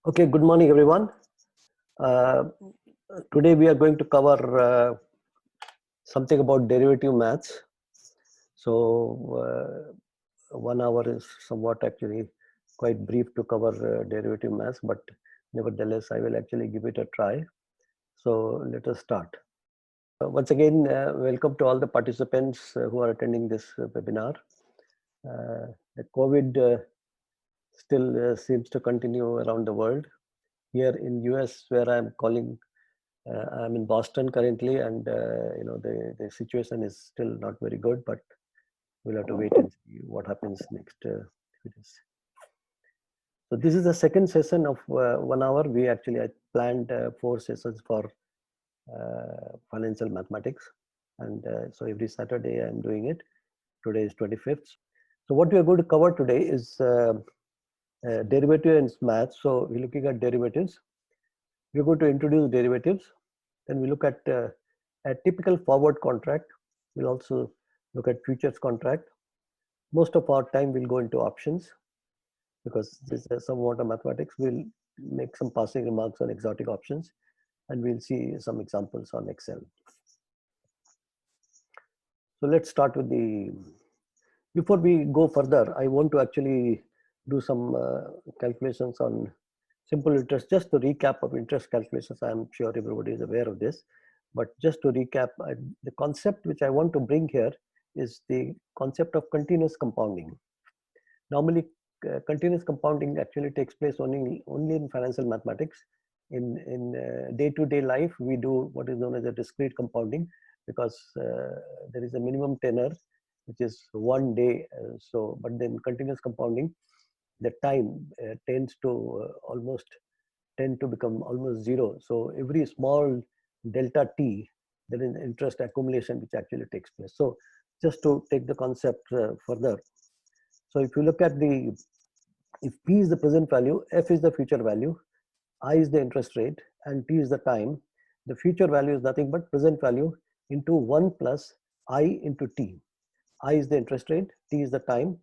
Okay, good morning, everyone. Uh, Today we are going to cover something about derivative maths. So, 1 hour is somewhat actually quite brief to cover derivative maths, but nevertheless, I will actually give it a try. So, let us start. Once again, welcome to all the participants who are attending this webinar. The COVID still seems to continue around the world. Here in US, where I'm calling, I'm in Boston currently, and the situation is still not very good, but we'll have to wait and see what happens next few days. So this is the second session of 1 hour. I planned 4 sessions for financial mathematics, and so every Saturday I'm doing it. Today is 25th. So what we are going to cover today is derivative and maths. So we're looking at derivatives. We're going to introduce derivatives. Then we look at a typical forward contract. We'll also look at futures contract. Most of our time will go into options because this is somewhat of mathematics. We'll make some passing remarks on exotic options, and we'll see some examples on Excel. So let's start with before we go further, I want to actually do some calculations on simple interest, just to recap of interest calculations. I'm sure everybody is aware of this, but just to recap, the concept which I want to bring here is the concept of continuous compounding. Normally, continuous compounding actually takes place only in financial mathematics. In day-to-day life, we do what is known as a discrete compounding because there is a minimum tenor, which is 1 day. But then continuous compounding, the time tends to tend to become almost zero. So every small delta t, there is interest accumulation which actually takes place. So just to take the concept further. So if you look at if P is the present value, F is the future value, I is the interest rate, and T is the time, the future value is nothing but present value into 1 plus I into T. I is the interest rate, T is the time.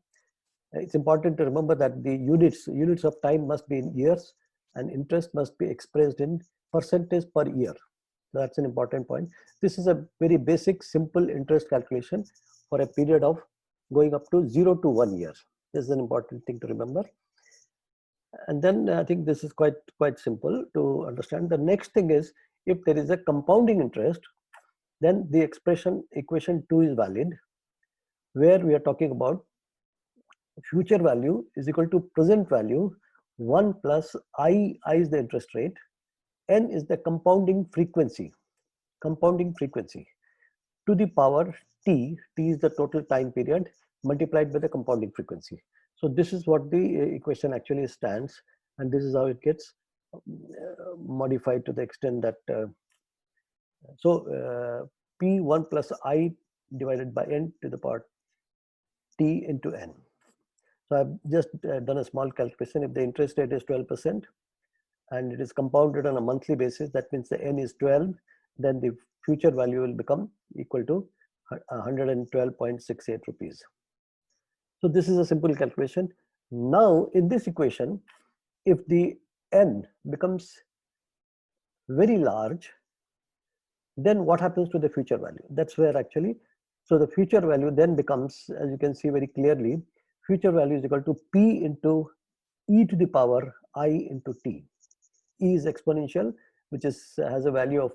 It's important to remember that the units of time must be in years, and interest must be expressed in percentage per year. That's an important point. This is a very basic, simple interest calculation for a period of going up to 0 to 1 year. This is an important thing to remember. And then I think this is quite simple to understand. The next thing is, if there is a compounding interest, then the equation 2 is valid, where we are talking about future value is equal to present value 1 plus I is the interest rate, n is the compounding frequency to the power t is the total time period multiplied by the compounding frequency. So this is what the equation actually stands, and this is how it gets modified to the extent that P1 plus I divided by n to the power t into n. So I've just done a small calculation. If the interest rate is 12% and it is compounded on a monthly basis, that means the n is 12, then the future value will become equal to 112.68 rupees. So this is a simple calculation. Now in this equation, if the n becomes very large, then what happens to the future value? That's where actually, so the future value then becomes, as you can see very clearly, future value is equal to P into e to the power I into t. E is exponential, which has a value of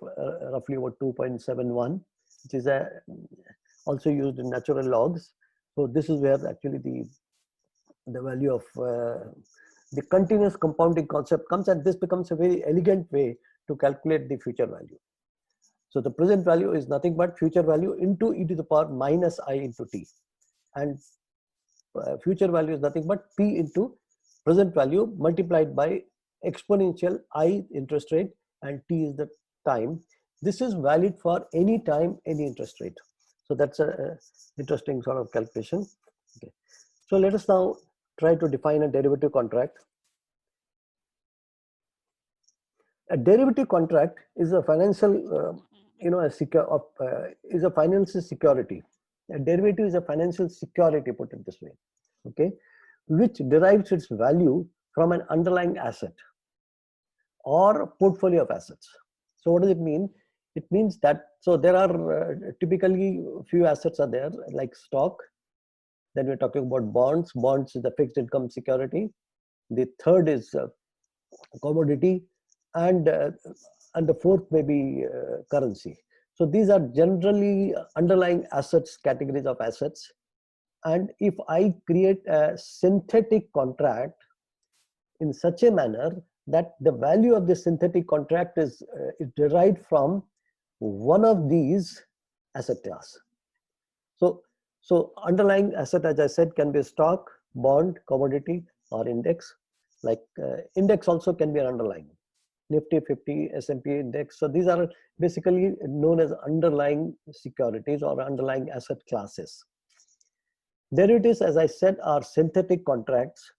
roughly about 2.71, which is also used in natural logs. So this is where actually the value of the continuous compounding concept comes, and this becomes a very elegant way to calculate the future value. So the present value is nothing but future value into e to the power minus I into t, and future value is nothing but P into present value multiplied by exponential I interest rate, and t is the time. This is valid for any time, any interest rate. So that's a interesting sort of calculation. Okay. So let us now try to define a derivative contract. A derivative contract is a financial, is a financial security. A derivative is a financial security, put it this way, okay, which derives its value from an underlying asset. or portfolio of assets. So what does it mean? It means that, so there are typically few assets are there like stock. Then we're talking about bonds. Bonds is a fixed income security. The third is commodity, and the fourth may be currency. So these are generally underlying assets, categories of assets. And if I create a synthetic contract in such a manner that the value of the synthetic contract is derived from one of these asset class. So underlying asset, as I said, can be stock, bond, commodity, or index. Like index also can be an underlying. Nifty 50, S&P index. So these are basically known as underlying securities or underlying asset classes. Derivatives, as I said, are synthetic contracts,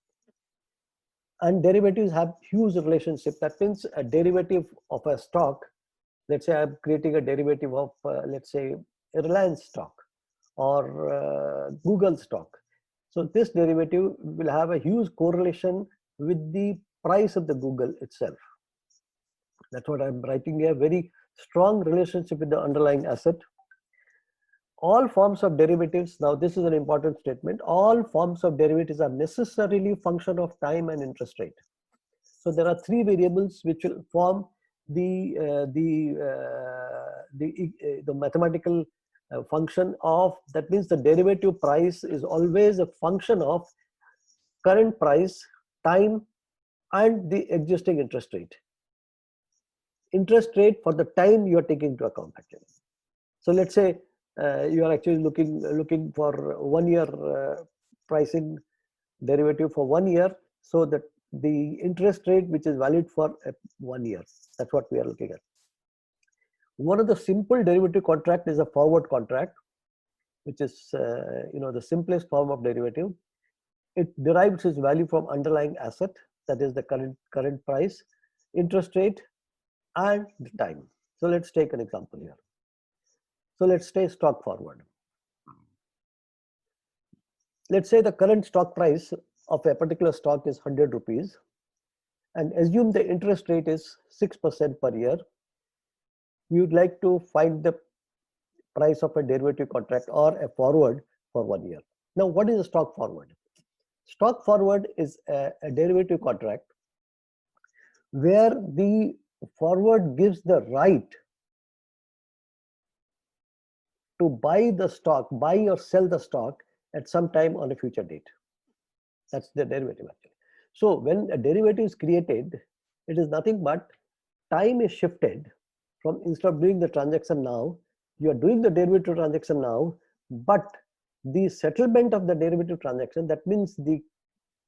and derivatives have huge relationship. That means a derivative of a stock, let's say I'm creating a derivative of, let's say, a Reliance stock or Google stock. So this derivative will have a huge correlation with the price of the Google itself. That's what I'm writing here, very strong relationship with the underlying asset. All forms of derivatives, now this is an important statement, all forms of derivatives are necessarily function of time and interest rate. So there are three variables which will form the mathematical function of, that means the derivative price is always a function of current price, time, and the existing interest rate. Interest rate for the time you are taking into account actually. So let's say you are actually looking for 1 year pricing derivative for 1 year, so that the interest rate which is valid for 1 year, that's what we are looking at. One of the simple derivative contract is a forward contract, which is the simplest form of derivative. It derives its value from underlying asset, that is the current price, interest rate, and the time. So let's take an example here. So let's say stock forward. Let's say the current stock price of a particular stock is 100 rupees, and assume the interest rate is 6% per year. We would like to find the price of a derivative contract or a forward for 1 year. Now, what is a stock forward? Stock forward is a derivative contract where the forward gives the right to buy the stock, buy or sell the stock at some time on a future date. That's the derivative actually. So when a derivative is created, it is nothing but time is shifted from, instead of doing the transaction now, you are doing the derivative transaction now, but the settlement of the derivative transaction, that means the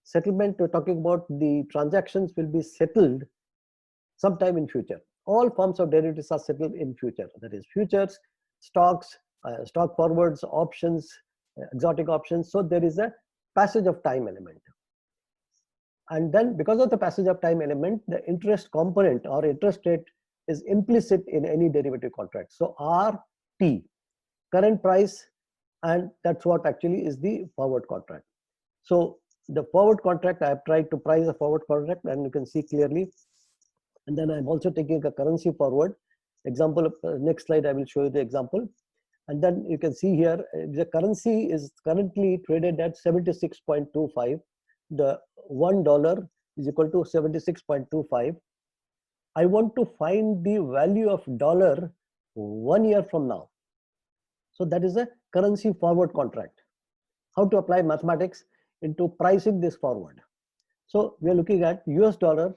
settlement, we're talking about the transactions will be settled sometime in future. All forms of derivatives are settled in future, that is futures, stocks, stock forwards, options, exotic options. So there is a passage of time element. And then because of the passage of time element, the interest component or interest rate is implicit in any derivative contract. So RT, current price, and that's what actually is the forward contract. So the forward contract, I have tried to price a forward contract, and you can see clearly. And then I'm also taking a currency forward. Example, next slide, I will show you the example. And then you can see here, the currency is currently traded at 76.25. The $1 is equal to 76.25. I want to find the value of dollar 1 year from now. So that is a currency forward contract. How to apply mathematics into pricing this forward? So we are looking at US dollar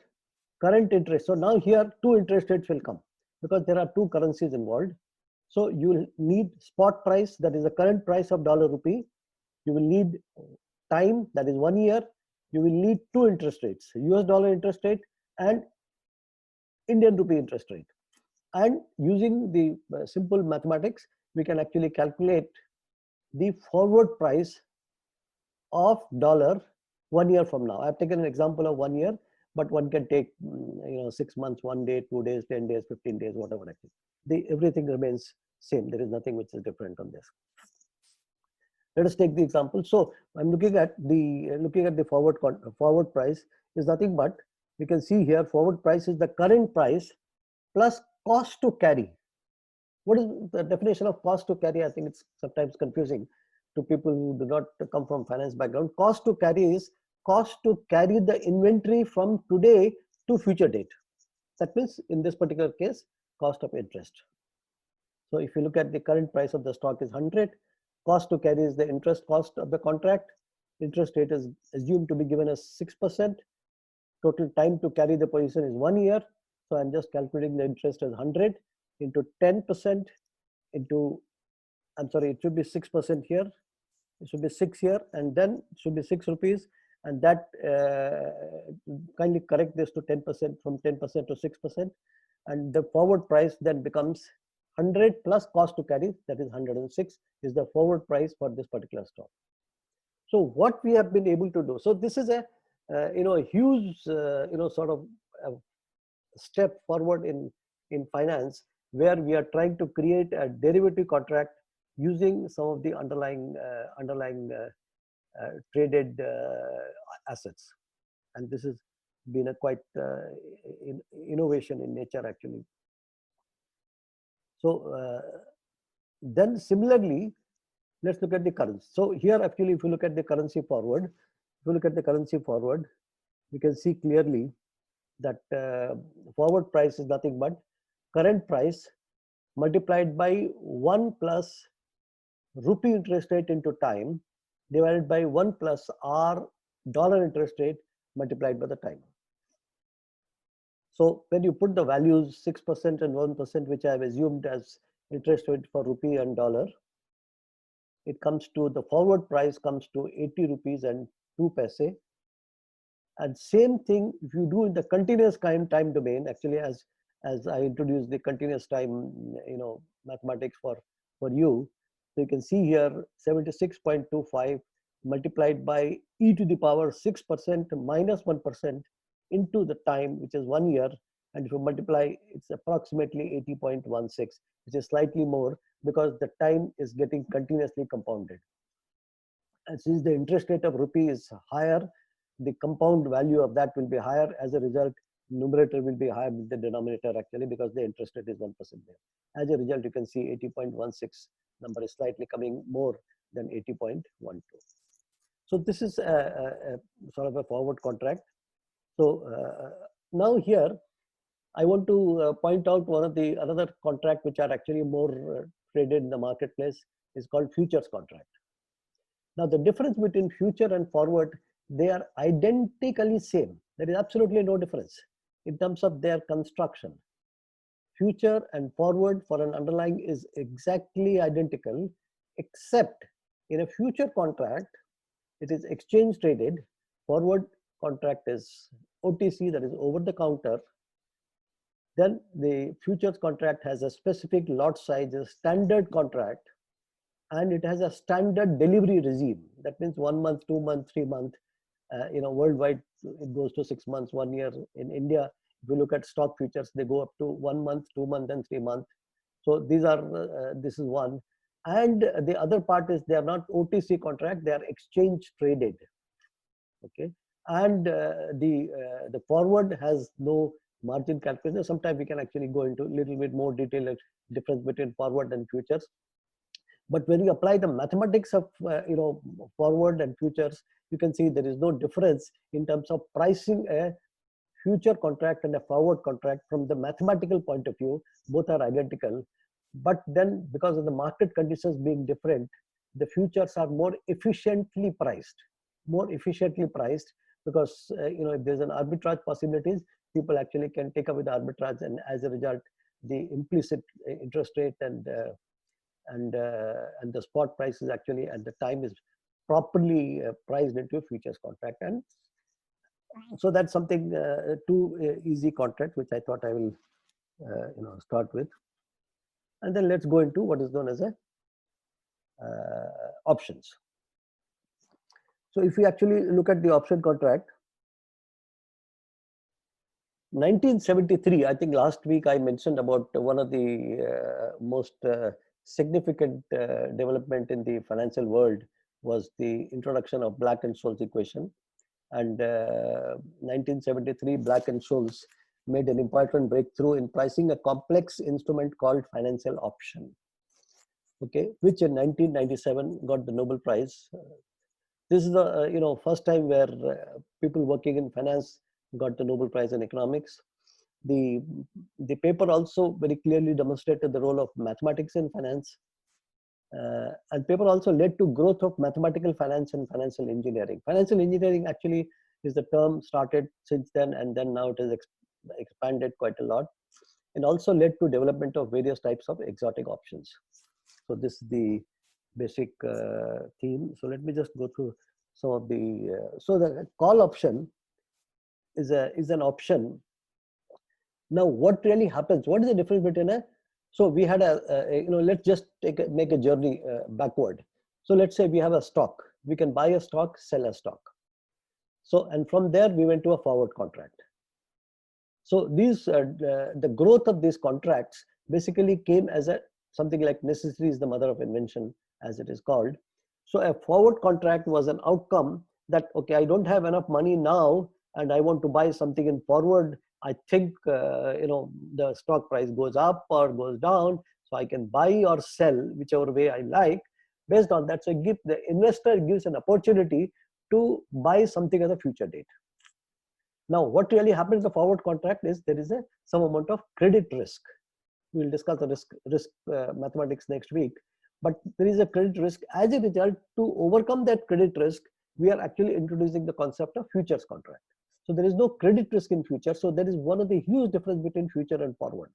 current interest. So now here two interest rates will come because there are two currencies involved. So you will need spot price, that is the current price of dollar rupee. You will need time, that is 1 year. You will need two interest rates, US dollar interest rate and Indian rupee interest rate. And using the simple mathematics, we can actually calculate the forward price of dollar 1 year from now. I've taken an example of 1 year, but one can take 6 months, 1 day, 2 days, 10 days, 15 days, whatever. Actually, everything remains same. There is nothing which is different on this. Let us take the example. So I'm looking at the forward price is nothing but You can see here forward price is the current price plus cost to carry. What is the definition of cost to carry? I think it's sometimes confusing to people who do not come from finance background. Cost to carry is cost to carry the inventory from today to future date. That means in this particular case, cost of interest. So if you look at the current price of the stock is 100, cost to carry is the interest cost of the contract. Interest rate is assumed to be given as 6%. Total time to carry the position is 1 year. So I'm just calculating the interest as 100 into 10% into, I'm sorry, it should be 6% here. It should be 6 here, and then it should be 6 rupees. And that kindly correct this to 10%, from 10% to 6%. And the forward price then becomes 100 plus cost to carry, that is 106 is the forward price for this particular stock. So what we have been able to do, so this is a huge sort of step forward in finance, where we are trying to create a derivative contract using some of the underlying traded assets, and this has been a quite innovation in nature actually. So then similarly, let's look at the currency. So here actually, if you look at the currency forward, we can see clearly that forward price is nothing but current price multiplied by 1 plus rupee interest rate into time divided by 1 plus R dollar interest rate multiplied by the time. So when you put the values 6% and 1%, which I have assumed as interest rate for rupee and dollar, it comes to, the forward price comes to 80 rupees and 2 paise. And same thing if you do in the continuous time domain, actually as I introduced the continuous time mathematics for you. So you can see here 76.25 multiplied by e to the power 6% minus 1% into the time, which is 1 year. And if you multiply, it's approximately 80.16, which is slightly more because the time is getting continuously compounded. And since the interest rate of rupee is higher, the compound value of that will be higher. As a result, numerator will be higher than the denominator actually, because the interest rate is 1% there. As a result, you can see 80.16 number is slightly coming more than 80.12. So this is a sort of a forward contract. So now here, I want to point out another contract which are actually more traded in the marketplace is called futures contract. Now the difference between future and forward, they are identically same. There is absolutely no difference in terms of their construction. Future and forward for an underlying is exactly identical, except in a future contract, it is exchange traded. Forward contract is OTC, that is over the counter. Then the futures contract has a specific lot size, a standard contract, and it has a standard delivery regime. That means 1 month, 2 months, 3 months. Worldwide, it goes to 6 months, 1 year. In India, if you look at stock futures, they go up to 1 month, 2 months, and 3 months. So these are, this is one. And the other part is they are not OTC contract, they are exchange traded. Okay. And the forward has no margin calculation. Sometimes we can actually go into a little bit more detail difference between forward and futures. But when you apply the mathematics of forward and futures, you can see there is no difference in terms of pricing a future contract and a forward contract. From the mathematical point of view, both are identical. But then because of the market conditions being different, the futures are more efficiently priced, because if there's an arbitrage possibilities, people actually can take away the arbitrage, and as a result, the implicit interest rate and the spot price is actually at the time is properly priced into a futures contract. And so that's something too easy contract, which I thought I will start with. And then let's go into what is known as a options. So if we actually look at the option contract, 1973, I think last week I mentioned about one of the most significant development in the financial world was the introduction of Black-Scholes equation. And 1973, Black and Scholes made an important breakthrough in pricing a complex instrument called financial option, okay, which in 1997 got the Nobel Prize. This is the first time where people working in finance got the Nobel Prize in economics. The paper also very clearly demonstrated the role of mathematics in finance. And paper also led to growth of mathematical finance and financial engineering. Financial engineering actually is the term started since then, and then now it has expanded quite a lot, and also led to development of various types of exotic options. So this is the basic theme. So let me just go through some of the. So the call option is an option. Now, what really happens? What is the difference between a? So we had let's just make a journey backward. So let's say we have a stock. We can buy a stock, sell a stock. So, and from there we went to a forward contract. So these the growth of these contracts basically came as something like necessity is the mother of invention, as it is called. So a forward contract was an outcome that, okay, I don't have enough money now and I want to buy something in forward. I think the stock price goes up or goes down, so I can buy or sell whichever way I like based on that. So the investor gives an opportunity to buy something at a future date. Now, what really happens in the forward contract is there is some amount of credit risk. We will discuss the risk mathematics next week, but there is a credit risk. As a result, to overcome that credit risk, we are actually introducing the concept of futures contract. So there is no credit risk in future. So there is one of the huge difference between future and forward.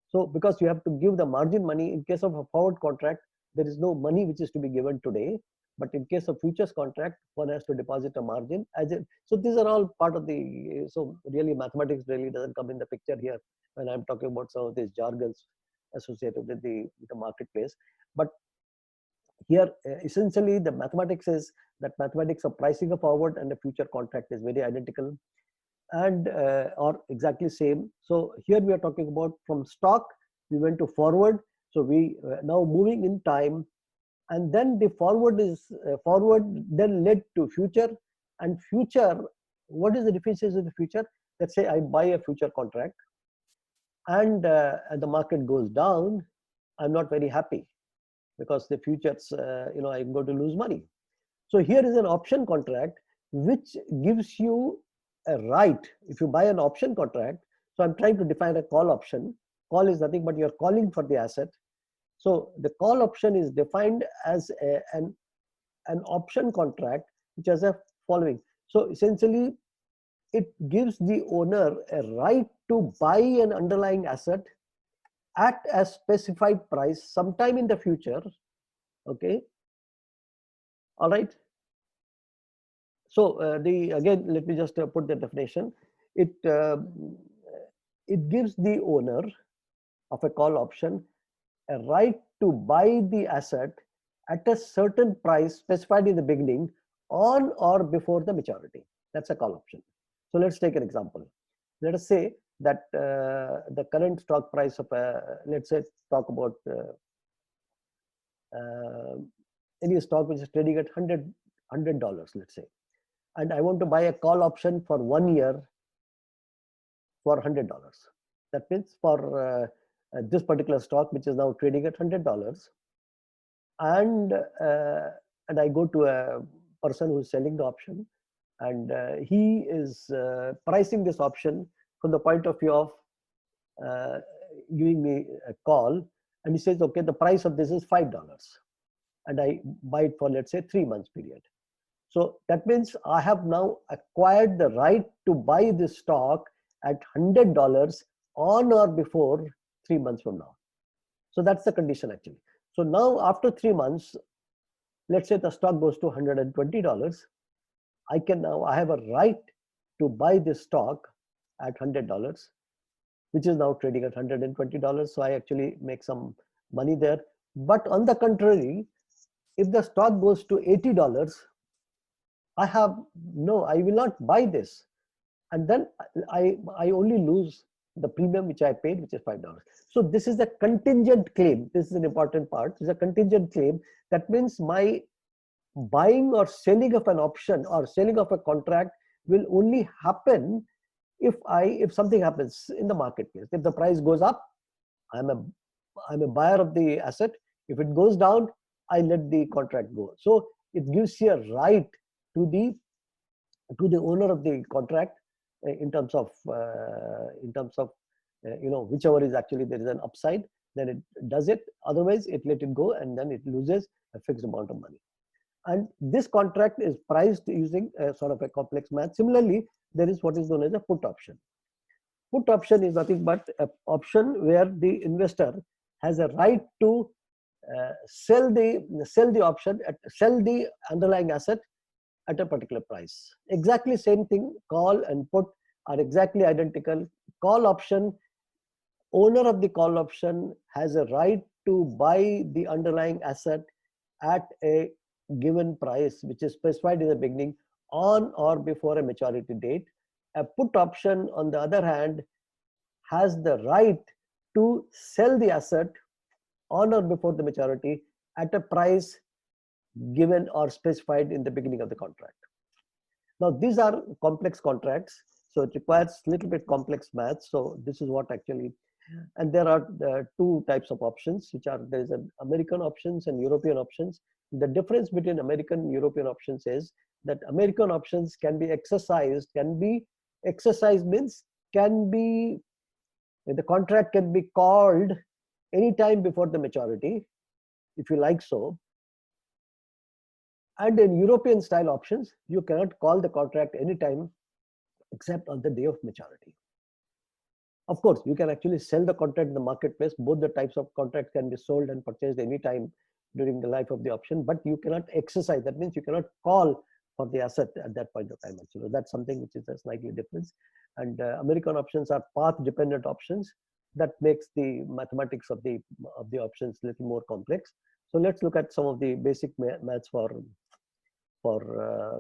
So because you have to give the margin money, in case of a forward contract, there is no money which is to be given today. But in case of futures contract, one has to deposit a margin. So these are all part of the, so really mathematics really doesn't come in the picture here when I'm talking about some of these jargons associated with the marketplace. But here, essentially, the mathematics is that mathematics of pricing a forward and a future contract is very identical and or exactly same. So here we are talking about from stock, we went to forward. So we now moving in time, and then the forward is forward then led to future, and future, what is the differences in the future? Let's say I buy a future contract and the market goes down. I'm not very happy because the futures, I'm going to lose money. So here is an option contract which gives you a right. If you buy an option contract, so I'm trying to define a call option. Call is nothing but you're calling for the asset. So the call option is defined as an option contract which has a following. So essentially, it gives the owner a right to buy an underlying asset at a specified price sometime in the future. Okay. All right. So again, let me just put the definition. It gives the owner of a call option a right to buy the asset at a certain price specified in the beginning on or before the maturity. That's a call option. So let's take an example. Let us say that the current stock price of let's say talk about any stock which is trading at $100, let's say, and I want to buy a call option for 1 year for $100. That means for this particular stock, which is now trading at $100, and I go to a person who's selling the option, and he is pricing this option from the point of view of giving me a call, and he says, okay, the price of this is $5, and I buy it for, let's say, 3 months period. So that means I have now acquired the right to buy this stock at $100 on or before 3 months from now. So that's the condition actually. So now after 3 months, let's say the stock goes to $120. I have a right to buy this stock at $100, which is now trading at $120. So I actually make some money there. But on the contrary, if the stock goes to $80, I will not buy this. And then I only lose the premium which I paid, which is $5. So this is a contingent claim. This is an important part. This is a contingent claim. That means my buying or selling of an option or selling of a contract will only happen if something happens in the marketplace. If the price goes up, I'm a buyer of the asset. If it goes down, I let the contract go. So it gives you a right to the owner of the contract in terms of whichever is actually there is an upside, then it does it. Otherwise, it let it go and then it loses a fixed amount of money. And this contract is priced using a sort of a complex math. Similarly, there is what is known as a put option. Put option is nothing but an option where the investor has a right to sell the option, sell the underlying asset at a particular price. Exactly same thing. Call and put are exactly identical. Call option, owner of the call option has a right to buy the underlying asset at a given price, which is specified in the beginning, on or before a maturity date. A put option, on the other hand, has the right to sell the asset on or before the maturity at a price given or specified in the beginning of the contract. Now, these are complex contracts, so it requires a little bit complex math. So this is what actually, and there are two types of options, which are, there is an American options and European options. The difference between American and European options is that American options can be exercised, means the contract can be called anytime before the maturity, if you like so. And in European style options, you cannot call the contract anytime except on the day of maturity. Of course, you can actually sell the contract in the marketplace. Both the types of contracts can be sold and purchased anytime during the life of the option, but you cannot exercise. That means you cannot call for the asset at that point of time. So that's something which is a slightly difference. And American options are path-dependent options. That makes the mathematics of the options a little more complex. So let's look at some of the basic maths for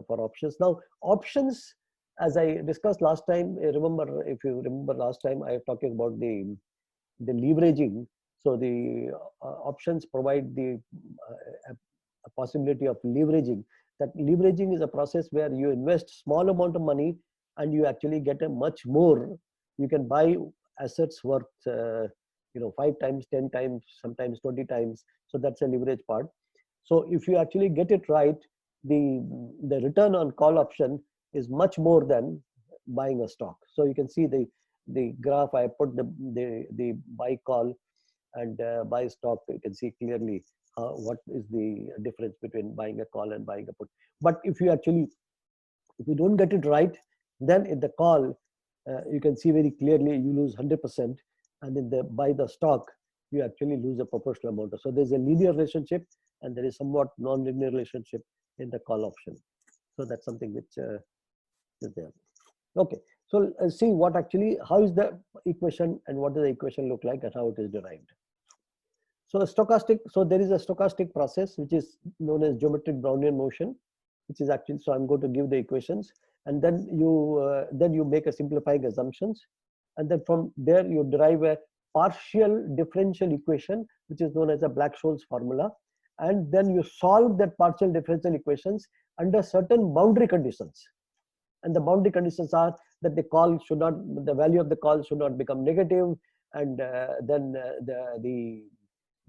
options. Now, options, as I discussed last time, if you remember last time, I was talking about the leveraging. So the options provide a possibility of leveraging. That leveraging is a process where you invest small amount of money and you actually get a much more. You can buy assets worth 5 times, 10 times, sometimes 20 times. So that's a leverage part. So if you actually get it right, the return on call option is much more than buying a stock. So you can see the graph. I put the buy call and buy stock. You can see clearly what is the difference between buying a call and buying a put. But if you don't get it right, then in the call, you can see very clearly you lose 100%, and in the buy the stock, you actually lose a proportional amount. So there's a linear relationship and there is somewhat non-linear relationship in the call option. So that's something which is there. Okay, so see how is the equation and what does the equation look like and how it is derived. So there is a stochastic process which is known as geometric Brownian motion, which is actually, so I'm going to give the equations, and then you make a simplifying assumptions, and then from there you derive a partial differential equation, which is known as a Black-Scholes formula, and then you solve that partial differential equations under certain boundary conditions. And the boundary conditions are that the value of the call should not become negative, and then the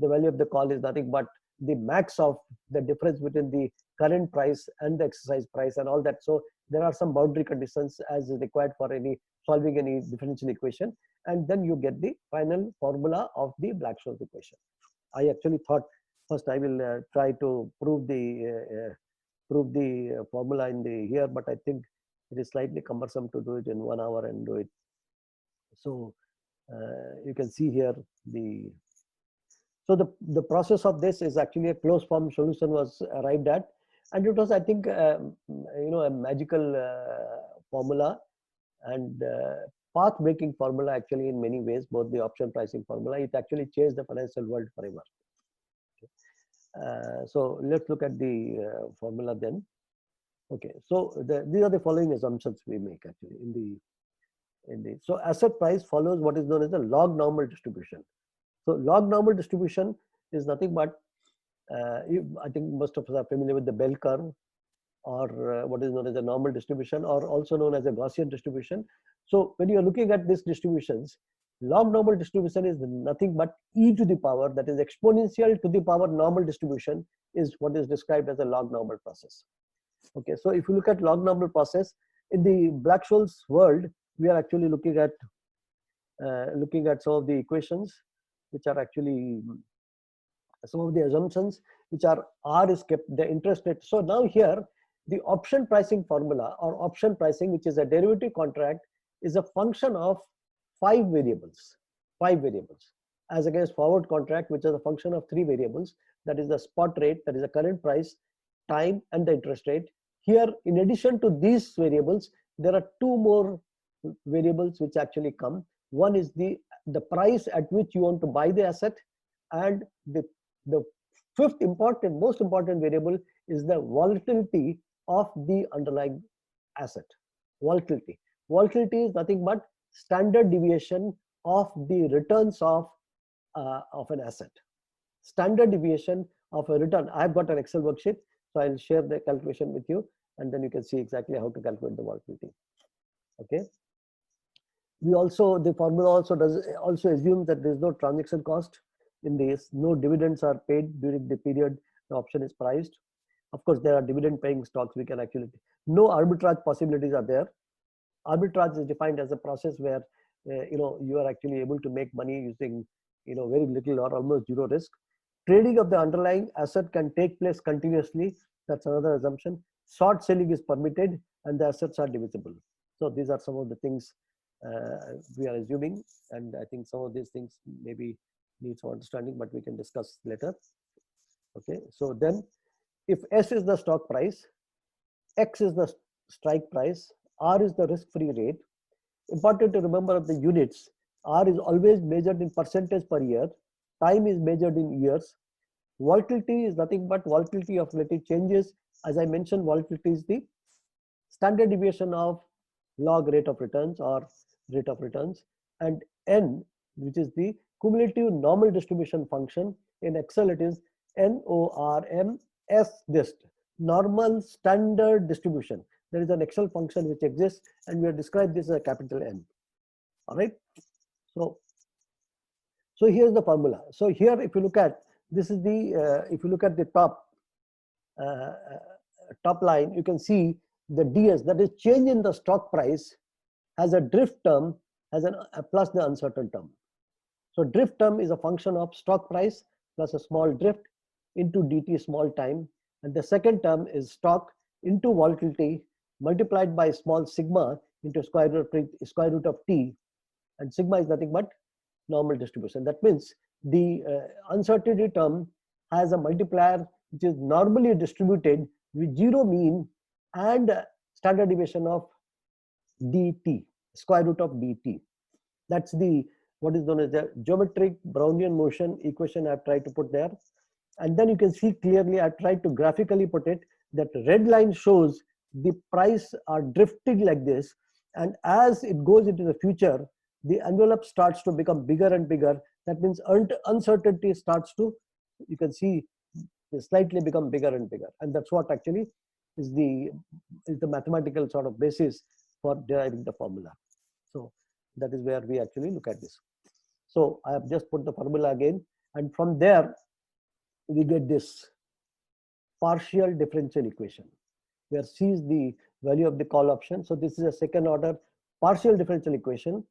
value of the call is nothing but the max of the difference between the current price and the exercise price and all that. So there are some boundary conditions as is required for solving any differential equation, and then you get the final formula of the Black-Scholes equation. I actually thought first I will try to prove the formula in here, but I think it is slightly cumbersome to do it in 1 hour and do it. So you can see here the process of this is actually a closed form solution was arrived at, and it was, I think, a magical formula and path making formula actually in many ways, both the option pricing formula. It actually changed the financial world forever. So let's look at the formula then. Okay, so these are the following assumptions we make actually so asset price follows what is known as the log normal distribution. So log normal distribution is nothing but I think most of us are familiar with the bell curve, or what is known as a normal distribution, or also known as a Gaussian distribution. So when you are looking at these distributions, log normal distribution is nothing but e to the power, that is exponential to the power normal distribution, is what is described as a log normal process. Okay, so if you look at log normal process in the Black-Scholes world, we are actually looking at some of the equations which are actually some of the assumptions which are R is kept the interest rate. So now here the option pricing formula, or option pricing, which is a derivative contract, is a function of five variables as against forward contract, which is a function of three variables, that is the spot rate, that is the current price, time, and the interest rate. Here, in addition to these variables, there are two more variables which actually come. One is the price at which you want to buy the asset, and the fifth most important variable is the volatility of the underlying asset. Volatility is nothing but standard deviation of the returns of an asset. Standard deviation of a return. I've got an Excel worksheet, so I'll share the calculation with you, and then you can see exactly how to calculate the volatility. Okay. The formula also assumes that there is no transaction cost in this. No dividends are paid during the period the option is priced. Of course, there are dividend paying stocks. We can actually, no arbitrage possibilities are there. Arbitrage is defined as a process where you are actually able to make money using very little or almost zero risk. Trading of the underlying asset can take place continuously. That's another assumption. Short selling is permitted, and the assets are divisible. So these are some of the things we are assuming, and I think some of these things maybe need some understanding, but we can discuss later. Okay, so then if S is the stock price, X is the strike price, R is the risk-free rate. Important to remember of the units. R is always measured in percentage per year. Time is measured in years. Volatility is nothing but volatility of relative changes. As I mentioned, volatility is the standard deviation of log rate of returns or rate of returns. And N, which is the cumulative normal distribution function. In Excel, it is NORMS dist, normal standard distribution. There is an Excel function which exists, and we have described this as a capital N. All right. So here's the formula. So here, if you look at this is the if you look at the top line, you can see the DS, that is change in the stock price, has a drift term, has a plus the uncertain term. So drift term is a function of stock price plus a small drift into dt small time, and the second term is stock into volatility multiplied by small sigma into square root of t, and sigma is nothing but normal distribution. That means the uncertainty term has a multiplier which is normally distributed with zero mean and standard deviation of dt, square root of dt. That's the what is known as the geometric Brownian motion equation I've tried to put there. And then you can see clearly, I've tried to graphically put it, that red line shows the price are drifting like this, and as it goes into the future, the envelope starts to become bigger and bigger. That means uncertainty starts to, you can see, slightly become bigger and bigger, and that's what actually is the mathematical sort of basis for deriving the formula. So that is where we actually look at this. So I have just put the formula again, and from there we get this partial differential equation where C is the value of the call option. So this is a second order partial differential equation,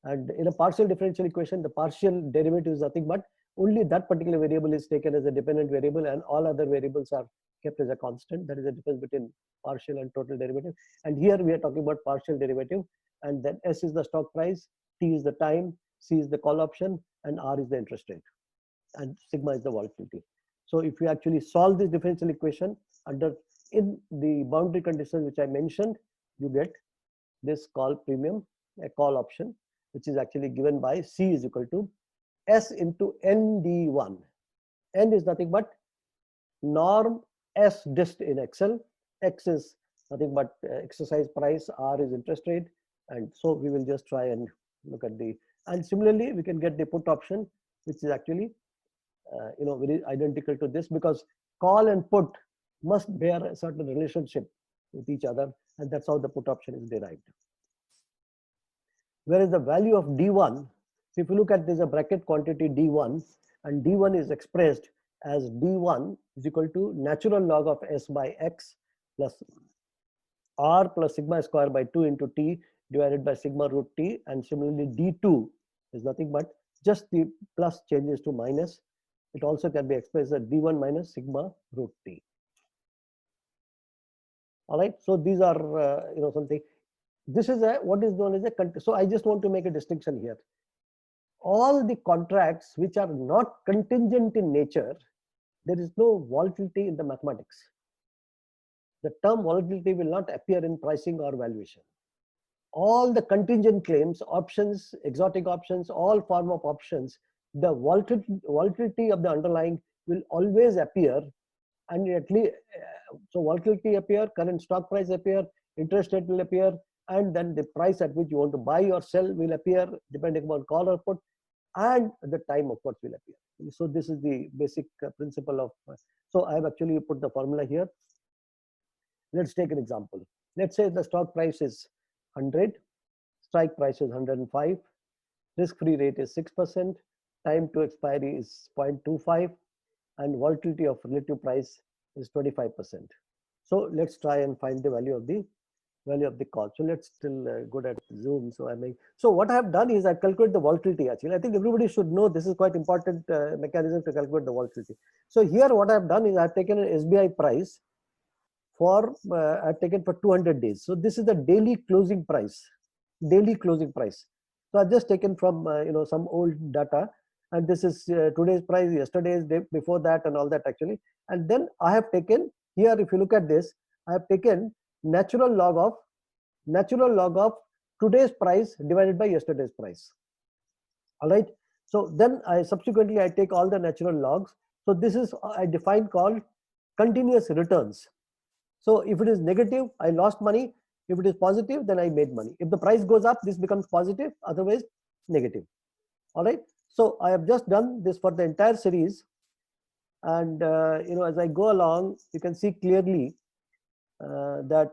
and in a partial differential equation, the partial derivative is nothing but only that particular variable is taken as a dependent variable, and all other variables are kept as a constant. That is the difference between partial and total derivative. And here we are talking about partial derivative, and then S is the stock price, T is the time, C is the call option, and R is the interest rate, and sigma is the volatility. So if you actually solve this differential equation in the boundary conditions which I mentioned, you get this call premium, a call option, which is actually given by C is equal to S into ND1. N is nothing but norm S dist in Excel. X is nothing but exercise price, R is interest rate, and so we will just try and look at the, and similarly we can get the put option, which is actually very identical to this, because call and put must bear a certain relationship with each other, and that's how the put option is derived. Whereas the value of D1, so if you look at, there's a bracket quantity D1, and D1 is expressed as D1 is equal to natural log of S by X plus R plus sigma square by 2 into T divided by sigma root T, and similarly D2 is nothing but just the plus changes to minus. It also can be expressed as D1 minus sigma root T. All right, so these are something. This is what is known as a, so I just want to make a distinction here. All the contracts which are not contingent in nature, there is no volatility in the mathematics. The term volatility will not appear in pricing or valuation. All the contingent claims, options, exotic options, all form of options, the volatility of the underlying will always appear, and at least so volatility appear, current stock price appear, interest rate will appear, and then the price at which you want to buy or sell will appear depending upon call or put, and the time of what will appear. So this is the basic principle of. So I have actually put the formula here. Let's take an example. Let's say the stock price is 100, strike price is 105, risk-free rate is 6%, time to expiry is 0.25, and volatility of relative price is 25%. So let's try and find the value of the call. So let's still go at Zoom. So what I have done is I calculate the volatility. Actually, I think everybody should know this is quite important mechanism to calculate the volatility. So here what I have done is I have taken an SBI price for I've taken for 200 days. So this is the daily closing price. So I've just taken from some old data, and this is today's price, yesterday's, day before that, and all that actually. And then I have taken here, if you look at this, I have taken natural log of today's price divided by yesterday's price. All right. So then I subsequently take all the natural logs. So this is I define called continuous returns. So if it is negative, I lost money. If it is positive, then I made money. If the price goes up, this becomes positive, otherwise negative. All right. So I have just done this for the entire series. And as I go along, you can see clearly that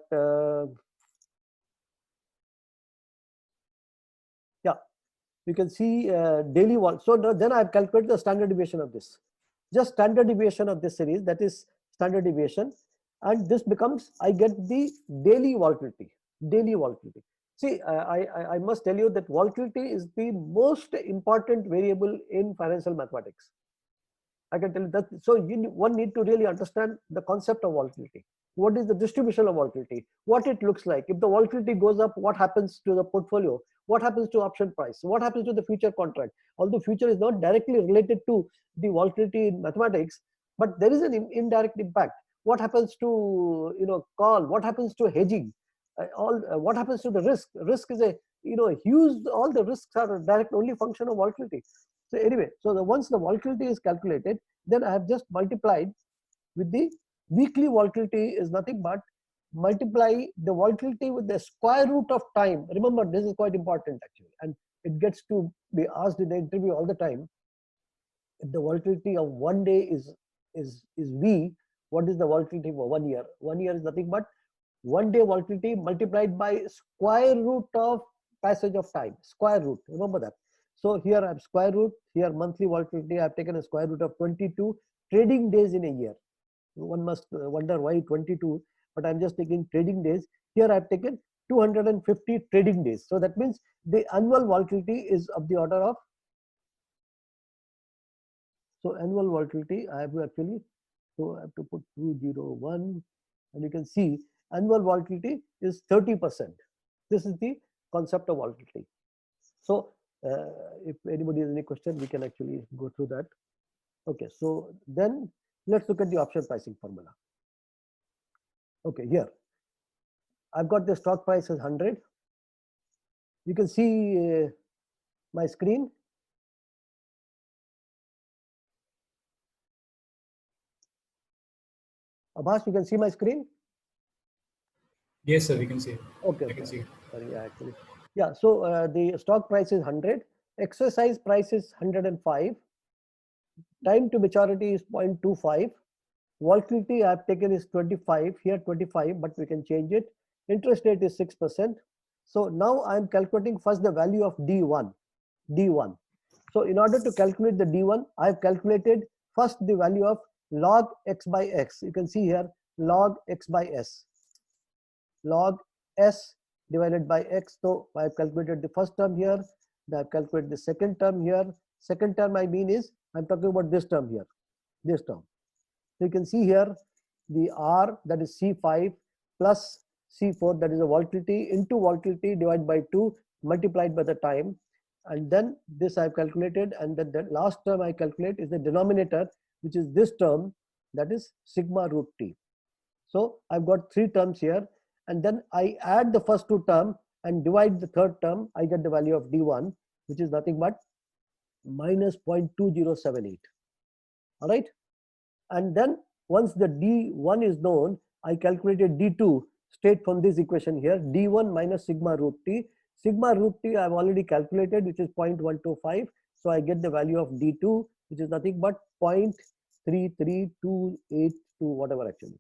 you can see daily one. So then I've calculated the standard deviation of this. Just standard deviation of this series, that is standard deviation. And this becomes, I get the daily volatility. See, I must tell you that volatility is the most important variable in financial mathematics. I can tell you that. So one need to really understand the concept of volatility. What is the distribution of volatility? What it looks like. If the volatility goes up, what happens to the portfolio? What happens to option price? What happens to the future contract? Although future is not directly related to the volatility in mathematics, but there is an indirect impact. What happens to call? What happens to hedging? What happens to the risk? Risk is a huge. All the risks are a direct only function of volatility. So anyway, so once the volatility is calculated, then I have just multiplied with the weekly volatility is nothing but multiply the volatility with the square root of time. Remember, this is quite important actually, and it gets to be asked in the interview all the time. If the volatility of one day is V, what is the volatility for 1 year? 1 year is nothing but 1 day volatility multiplied by square root of passage of time. Square root, remember that. So here I have square root, here monthly volatility, I have taken a square root of 22 trading days in a year. One must wonder why 22, but I'm just taking trading days. Here I have taken 250 trading days. So that means the annual volatility is of the order of, so annual volatility I have to actually, so I have to put 201, and you can see annual volatility is 30%. This is the concept of volatility. So if anybody has any question, we can actually go through that. Okay, so then let's look at the option pricing formula. Okay, here I've got the stock price as 100. You can see my screen. Abhas, you can see my screen? Yes, sir, we can see it. Okay, I can see it. Sorry, yeah, actually. Yeah, so the stock price is 100. Exercise price is 105. Time to maturity is 0.25. Volatility I have taken is 25, here 25, but we can change it. Interest rate is 6%. So now I am calculating first the value of D1. D1. So in order to calculate the D1, I have calculated first the value of log x by x. You can see here log x by s. Log s divided by x. So I have calculated the first term here. I have calculated the second term here. Second term I mean is I'm talking about this term here. This term. So you can see here the R, that is C5 plus C4, that is the volatility, into volatility divided by 2 multiplied by the time. And then this I have calculated, and then the last term I calculate is the denominator, which is this term, that is sigma root t. So I've got 3 terms here, and then I add the first 2 terms and divide the third term. I get the value of D1, which is nothing but minus 0.2078. All right. And then once the D1 is known, I calculated D2 straight from this equation here. D1 minus sigma root t. Sigma root t I have already calculated, which is 0.125. So I get the value of D2, which is nothing but 0.33282, whatever actually.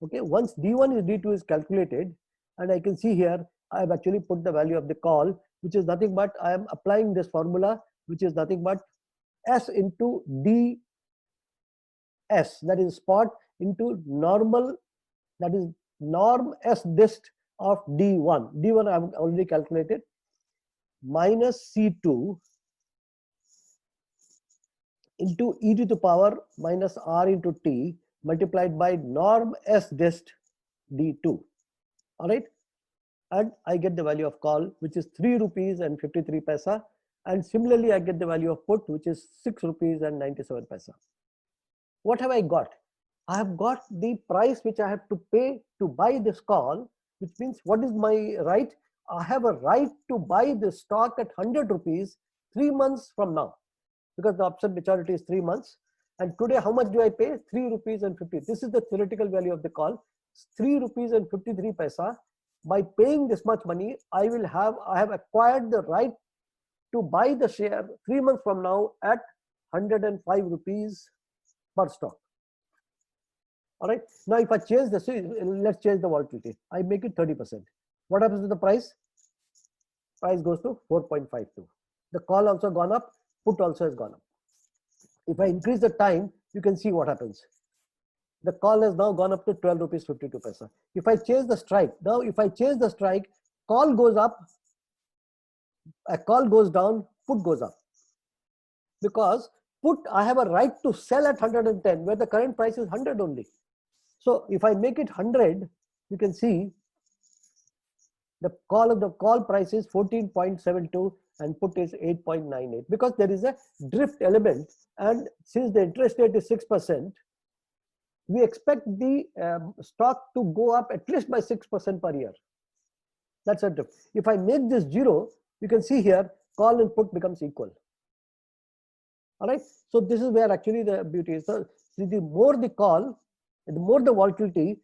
Okay, once D1 is D2 is calculated, and I can see here I have actually put the value of the call, which is nothing but I am applying this formula, which is nothing but S into D S, that is spot, into normal, that is norm S dist of D1. D1 I have already calculated, minus C2 into e to the power minus R into T multiplied by norm S dist D2. All right. And I get the value of call, which is 3 rupees and 53 paisa. And similarly, I get the value of put, which is 6 rupees and 97 paisa. What have I got? I have got the price which I have to pay to buy this call, which means what is my right? I have a right to buy the stock at 100 rupees 3 months from now, because the option maturity is 3 months. And today, how much do I pay? 3 rupees and 50. This is the theoretical value of the call, 3 rupees and 53 paisa. By paying this much money, I have acquired the right to buy the share 3 months from now at 105 rupees per stock. All right. Now, if I change this, let's change the volatility. I make it 30%. What happens to the price? Price goes to 4.52. The call also gone up, put also has gone up. If I increase the time, you can see what happens. The call has now gone up to 12 rupees 52 paisa. If I change the strike, now if I change the strike, call goes up, a call goes down, put goes up. Because put, I have a right to sell at 110, where the current price is 100 only. So if I make it 100, you can see the call price is 14.72 and put is 8.98, because there is a drift element, and since the interest rate is 6%, we expect the stock to go up at least by 6% per year. That's a drift. If I make this 0, you can see here call and put becomes equal. All right. So this is where actually the beauty is. So the more the call, the more the volatility,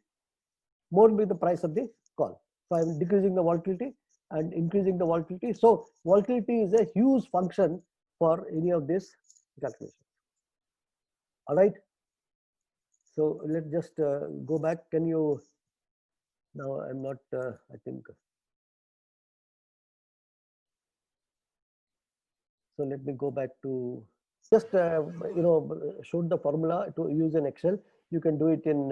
more will be the price of the call. So I am decreasing the volatility and increasing the volatility. So volatility is a huge function for any of this calculation. All right. So let's just go back. Can you, now I'm not, I think. So let me go back to just, showed the formula to use in Excel. You can do it in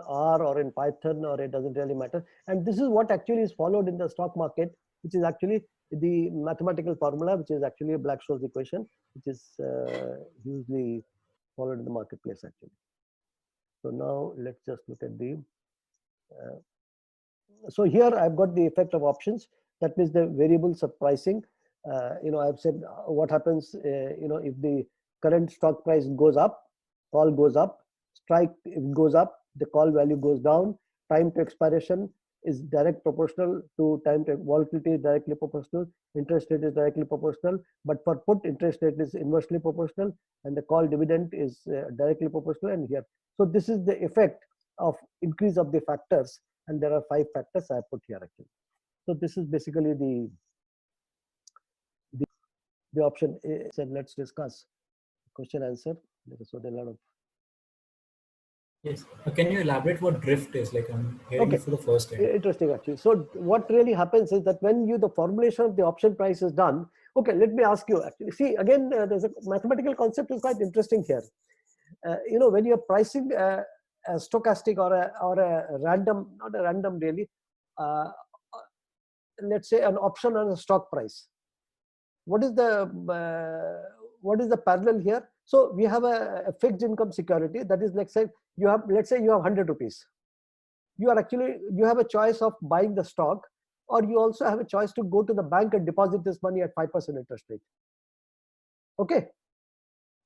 R or in Python, or it doesn't really matter. And this is what actually is followed in the stock market, which is actually the mathematical formula, which is actually a Black-Scholes equation, which is usually followed in the marketplace actually. So now let's just look at the, so here I've got the effect of options. That means the variables of pricing. I've said what happens, if the current stock price goes up, call goes up, strike if goes up, the call value goes down, time to expiration is direct proportional to time to volatility is directly proportional, interest rate is directly proportional, but for put, interest rate is inversely proportional, and the call dividend is directly proportional, and here. So this is the effect of increase of the factors, and there are 5 factors I put here actually. So this is basically the option A. Said let's discuss question answer. So there are a lot of. Yes. Can you elaborate what drift is? Like I'm hearing it for the first time. Interesting actually. So what really happens is that when the formulation of the option price is done, okay, let me ask you actually. See again, there's a mathematical concept is quite interesting here. When you're pricing a stochastic or a random, not a random really, let's say an option on a stock price. What is the parallel here? So we have a fixed income security that is, let's say you have 100 rupees. You have a choice of buying the stock, or you also have a choice to go to the bank and deposit this money at 5% interest rate. Okay.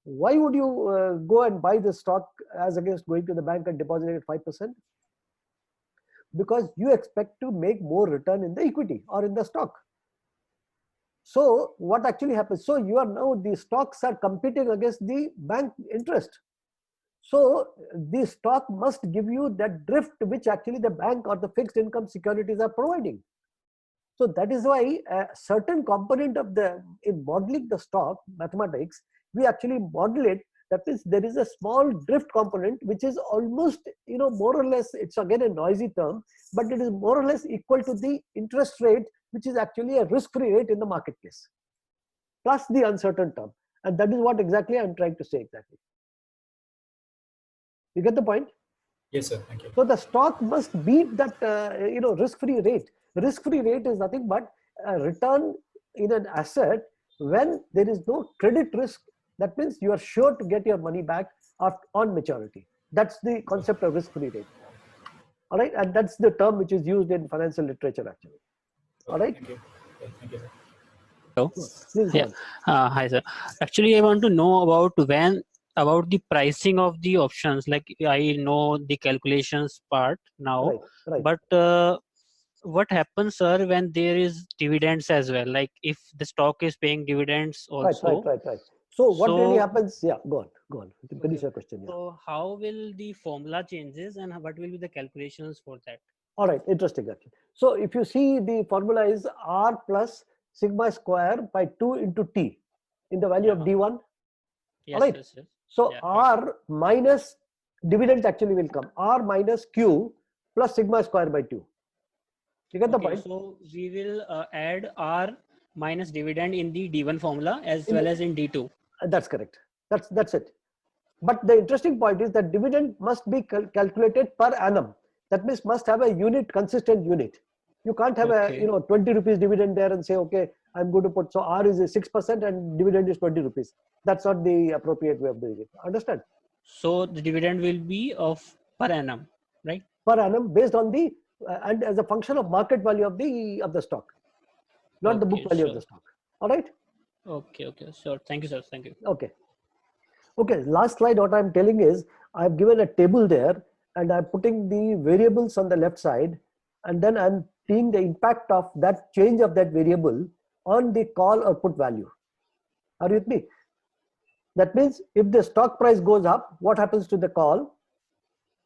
Why would you go and buy the stock as against going to the bank and depositing at 5%? Because you expect to make more return in the equity or in the stock. So what actually happens? So the stocks are competing against the bank interest. So the stock must give you that drift which actually the bank or the fixed income securities are providing. So that is why a certain component of in modeling the stock mathematics, we actually model it. That means there is a small drift component which is almost, more or less, it's again a noisy term, but it is more or less equal to the interest rate, which is actually a risk-free rate in the marketplace, plus the uncertain term. And that is what exactly I'm trying to say exactly. You get the point? Yes, sir. Thank you. So the stock must beat that, risk-free rate. Risk-free rate is nothing but a return in an asset when there is no credit risk. That means you are sure to get your money back on maturity. That's the concept of risk-free rate. All right, and that's the term which is used in financial literature actually. All right. Thank you. Thank you, sir. Hello. Please go on. Hi, sir. Actually, I want to know about the pricing of the options. Like I know the calculations part now, Right. but what happens, sir, when there is dividends as well? Like if the stock is paying dividends also. Right. So what really happens? Yeah, go on. Finish your question. Yeah. So how will the formula changes and what will be the calculations for that? All right, interesting actually. So if you see, the formula is R plus sigma square by 2 into T in the value of D1. Yes, all right. Yes. So R minus dividends actually will come. R minus Q plus sigma square by 2. You get the point? So we will add R minus dividend in the D1 formula as well as in D2. That's correct. That's it. But the interesting point is that dividend must be calculated per annum. That means must have a consistent unit. You can't have a 20 rupees dividend there and say, okay, I'm going to put, so R is 6% and dividend is 20 rupees. That's not the appropriate way of doing it. Understand? So the dividend will be of per annum, right? Per annum based on the and as a function of market value of the stock, not the book value of the stock. All right. Okay. Sure. Thank you, sir. Thank you. Okay. Last slide. What I'm telling is I've given a table there and I'm putting the variables on the left side, and then I'm seeing the impact of that change of that variable on the call or put value. Are you with me? That means if the stock price goes up, what happens to the call?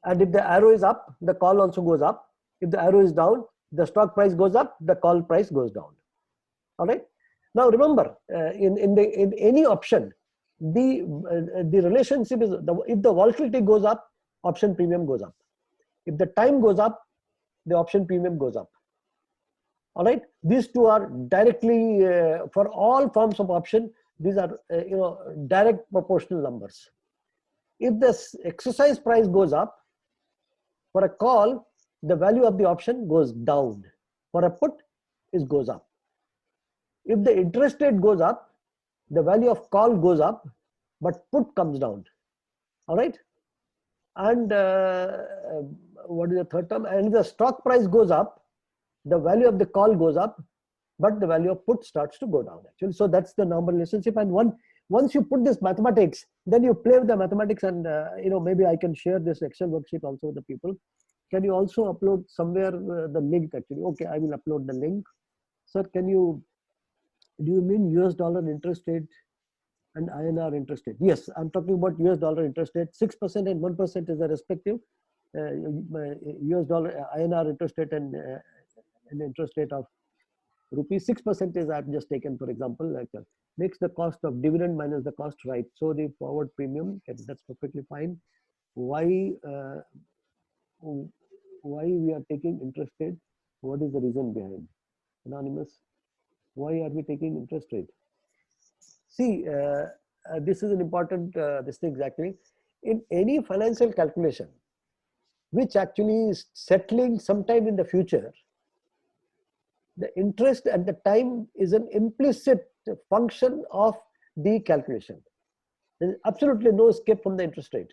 And if the arrow is up, the call also goes up. If the arrow is down, the stock price goes up, the call price goes down. All right. Now remember, in any option, the relationship is if the volatility goes up, option premium goes up. If the time goes up, the option premium goes up. All right. These two are directly for all forms of option. These are direct proportional numbers. If the exercise price goes up, for a call, the value of the option goes down. For a put, it goes up. If the interest rate goes up, the value of call goes up, but put comes down. All right. And what is the third term? And the stock price goes up, the value of the call goes up, but the value of put starts to go down actually. So that's the normal relationship. And once you put this mathematics, then you play with the mathematics, and maybe I can share this Excel worksheet also with the people. Can you also upload somewhere the link actually? Okay, I will upload the link. Sir, do you mean US dollar interest rate and INR interest rate? Yes, I'm talking about US dollar interest rate. 6% and 1% is the respective US dollar INR interest rate and an interest rate of Rupees 6% is I've just taken, for example, like makes the cost of dividend minus the cost, right? So the forward premium, that's perfectly fine. Why we are taking interest rate? What is the reason behind? Anonymous, why are we taking interest rate? See, this is an important this thing exactly. In any financial calculation, which actually is settling sometime in the future, the interest at the time is an implicit function of the calculation. There is absolutely no escape from the interest rate.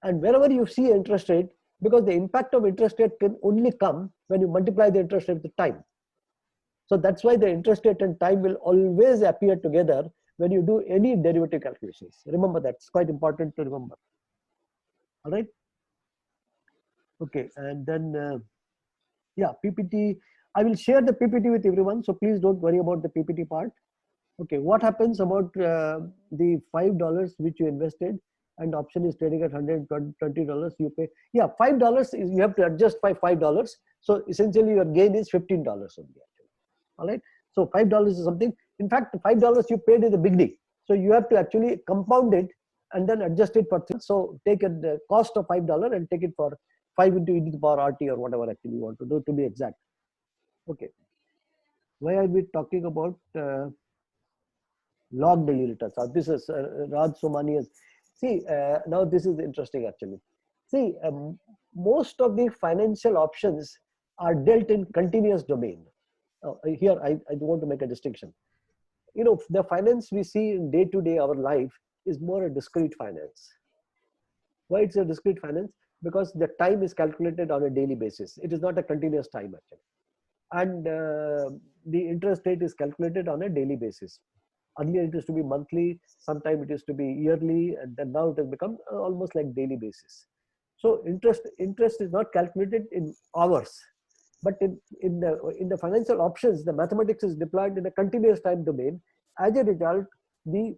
And wherever you see interest rate, because the impact of interest rate can only come when you multiply the interest rate with time. So that's why the interest rate and time will always appear together when you do any derivative calculations. Remember that, it's quite important to remember. All right. Okay, and then yeah, PPT. I will share the PPT with everyone, so please don't worry about the PPT part. Okay, what happens about the $5 which you invested and option is trading at $120? You pay, yeah, $5 is you have to adjust by $5. So essentially your gain is $15 only. All right, so $5 is something. In fact, $5 you paid in the beginning, so you have to actually compound it and then adjust it for 3. So take the cost of $5 and take it for 5 into e to the power RT or whatever actually you want to do, to be exact. Okay, why are we talking about log daily returns? This is Raj Somani. See, now this is interesting actually. See, most of the financial options are dealt in continuous domain. Here I want to make a distinction. You know, the finance we see in day-to-day our life is more a discrete finance. Why it's a discrete finance? Because the time is calculated on a daily basis. It is not a continuous time actually. And the interest rate is calculated on a daily basis. Earlier it used to be monthly, sometime it used to be yearly, and then now it has become almost like daily basis. So interest is not calculated in hours, but in the financial options, the mathematics is deployed in a continuous time domain. As a result, the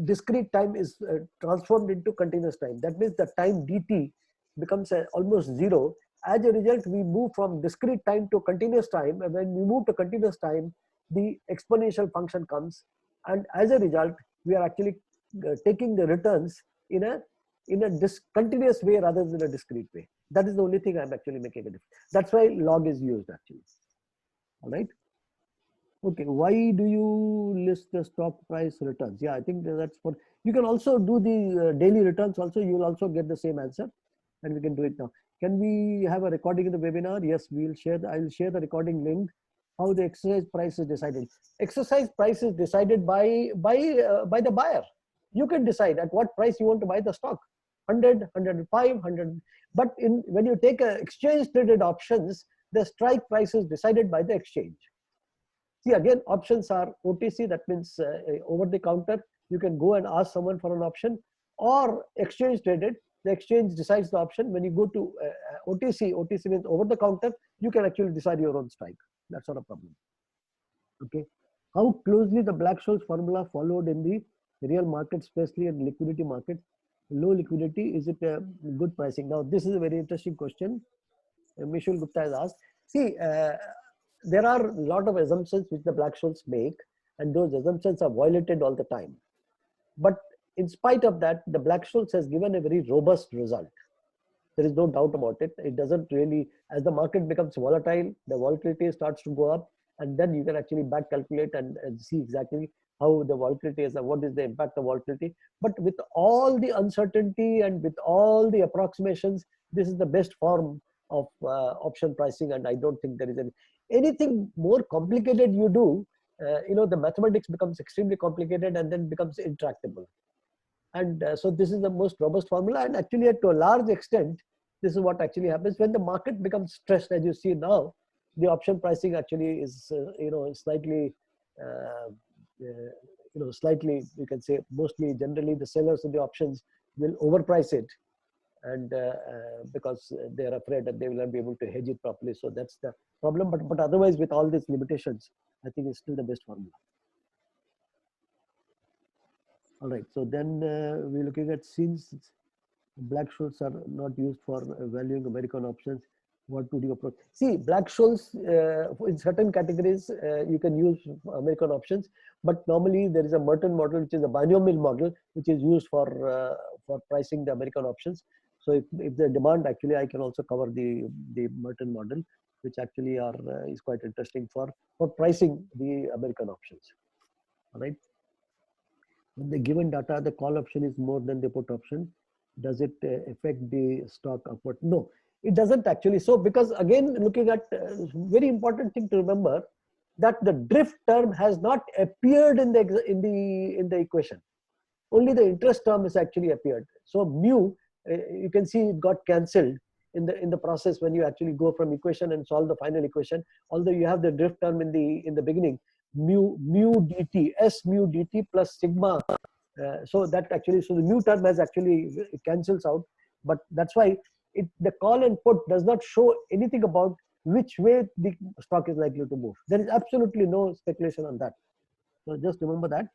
discrete time is transformed into continuous time. That means the time dt becomes almost zero. As a result, we move from discrete time to continuous time, and when we move to continuous time, the exponential function comes, and as a result, we are actually taking the returns in a continuous way rather than a discrete way. That is the only thing I'm actually making a difference. That's why log is used actually. All right. Okay, why do you list the stock price returns? Yeah, I think that's for, you can also do the daily returns also. You will also get the same answer, and we can do it now. Can we have a recording in the webinar? Yes, we'll share. I will share the recording link. How the exercise price is decided. Exercise price is decided by the buyer. You can decide at what price you want to buy the stock. 100, 105, 100. But when you take exchange traded options, the strike price is decided by the exchange. See, again, options are OTC, that means over the counter. You can go and ask someone for an option, or exchange traded. The exchange decides the option. When you go to OTC, OTC means over the counter, you can actually decide your own strike. That's not a problem. Okay. How closely the Black-Scholes formula followed in the real market, especially in liquidity markets? Low liquidity, is it a good pricing? Now, this is a very interesting question. Mishul Gupta has asked. See, there are a lot of assumptions which the Black-Scholes make, and those assumptions are violated all the time. But in spite of that, the Black-Scholes has given a very robust result. There is no doubt about it. It doesn't really, as the market becomes volatile, the volatility starts to go up, and then you can actually back calculate and see exactly how the volatility is and what is the impact of volatility. But with all the uncertainty and with all the approximations, this is the best form of option pricing, and I don't think there is anything more complicated you do. You know, the mathematics becomes extremely complicated and then becomes intractable. And so this is the most robust formula, and actually to a large extent, this is what actually happens when the market becomes stressed. As you see now, the option pricing actually is slightly slightly, you can say, mostly generally the sellers of the options will overprice it, and because they are afraid that they will not be able to hedge it properly. So that's the problem. But otherwise, with all these limitations, I think it's still the best formula. All right, so then we're looking at, since Black-Scholes are not used for valuing American options, What would you approach? See, Black-Scholes, in certain categories, you can use American options, but normally there is a Merton model, which is a binomial model, which is used for pricing the American options. So if the demand, actually, I can also cover the Merton model, which actually is quite interesting for pricing the American options. All right. When the given data, the call option is more than the put option, does it affect the stock upward? No, it doesn't actually. So because again, looking at very important thing to remember, that the drift term has not appeared in the equation. Only the interest term has actually appeared. So mu, you can see it got cancelled in the process when you actually go from equation and solve the final equation. Although you have the drift term in the beginning, mu dt, s mu dt plus sigma. So that actually, so the mu term has actually cancels out. But that's why the call and put does not show anything about which way the stock is likely to move. There is absolutely no speculation on that. So just remember that.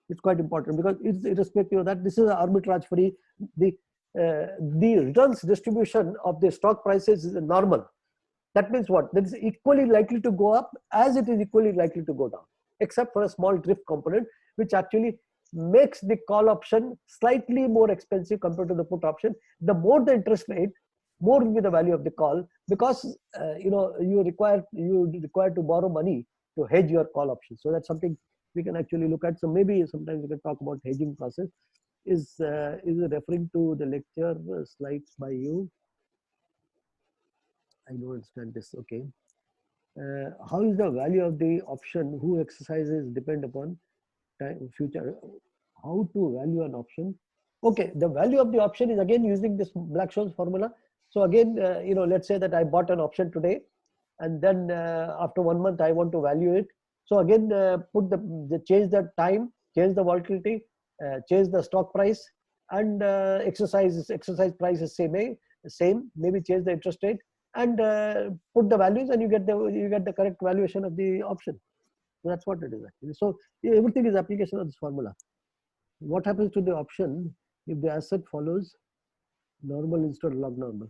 It's quite important, because it's irrespective of that, this is arbitrage free. The returns distribution of the stock prices is normal. That means what? That is equally likely to go up as it is equally likely to go down, except for a small drift component, which actually makes the call option slightly more expensive compared to the put option. The more the interest rate, more will be the value of the call, because you require to borrow money to hedge your call option. So that's something we can actually look at. So maybe sometimes we can talk about hedging process. Is referring to the lecture slides by you? I don't understand this. Okay. How is the value of the option who exercises depend upon time future? How to value an option? Okay, the value of the option is again using this Black-Scholes formula. So again, let's say that I bought an option today, and then after 1 month I want to value it. So again, change the time, change the volatility, change the stock price, and exercise price is same. Maybe change the interest rate and put the values, and you get the correct valuation of the option. So that's what it is actually. So everything is application of this formula. What happens to the option if the asset follows normal instead of log normal?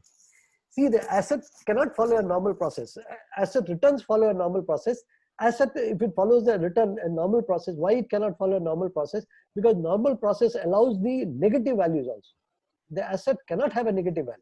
See, the asset cannot follow a normal process. Asset returns follow a normal process. Asset, if it follows the return a normal process, why it cannot follow a normal process? Because normal process allows the negative values also. The asset cannot have a negative value,